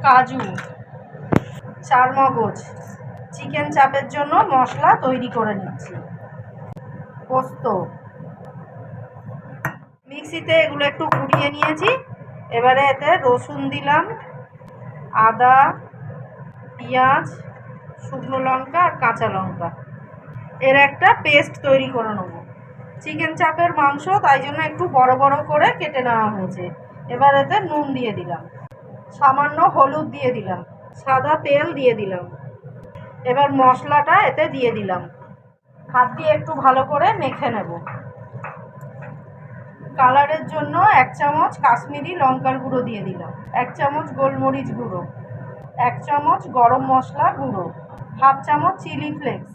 কাজু, চারমগজ। চিকেন চাপের জন্য মশলা তৈরি করে নিচ্ছি। পোস্ত, মিক্সিতে এগুলো একটু ঘুরিয়ে নিয়েছি। এবারে এতে রসুন দিলাম, আদা, পেঁয়াজ, শুকনো লঙ্কা আর কাঁচা লঙ্কা, এর একটা পেস্ট তৈরি করে নেব। চিকেন চাপের মাংস, তাই জন্য একটু বড় বড় করে কেটে নেওয়া হয়েছে। এবার এতে নুন দিয়ে দিলাম, সামান্য হলুদ দিয়ে দিলাম, সাদা তেল দিয়ে দিলাম। এবার মশলাটা এতে দিয়ে দিলাম, হাত দিয়ে একটু ভালো করে মেখে নেব। কালারের জন্য 1 চামচ কাশ্মীরি লঙ্কার গুঁড়ো দিয়ে দিলাম, 1 চামচ গোলমরিচ গুঁড়ো, 1 চামচ গরম মশলা গুঁড়ো, 1/2 চামচ চিলি ফ্লেক্স,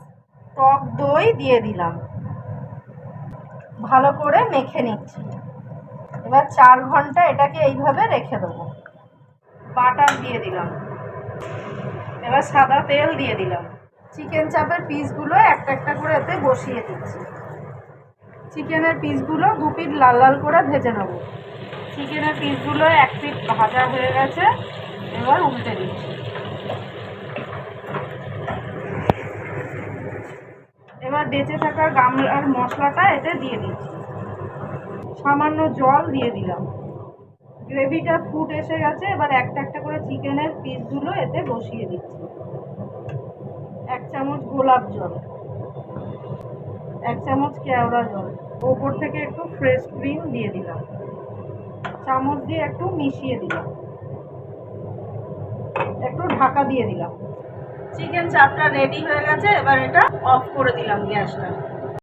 টক দই দিয়ে দিলাম। ভালো করে মেখে নিচ্ছি। এবার 4 ঘন্টা এটাকে এইভাবে রেখে দেবো। বাটার দিয়ে দিলাম, এবার সাদা তেল দিয়ে দিলাম। চিকেন চাপের পিসগুলো একটা একটা করে এতে বসিয়ে দিচ্ছি। চিকেনের পিসগুলো 2 পিঠ লাল লাল করে ভেজে নেব। চিকেনের পিসগুলো 1 পিঠ ভাজা হয়ে গেছে, এবার উল্টে দিচ্ছি। এবার বেঁচে থাকা গামলার মশলাটা এতে দিয়ে দিচ্ছি, সামান্য জল দিয়ে দিলাম। গ্রেভিটা ফুট এসে গেছে, এবার একটা একটা করে চিকেনের পিসগুলো এতে বসিয়ে দিচ্ছি। 1 চামচ গোলাপ জল, 1 চামচ কেওড়া জল, ওপর থেকে একটু ফ্রেশ ক্রিম দিয়ে দিলাম, চামচ দিয়ে একটু মিশিয়ে দিলাম, একটু ঢাকা দিয়ে দিলাম। চিকেন চাপটা রেডি হয়ে গেছে, এবার এটা অফ করে দিলাম গ্যাসটা।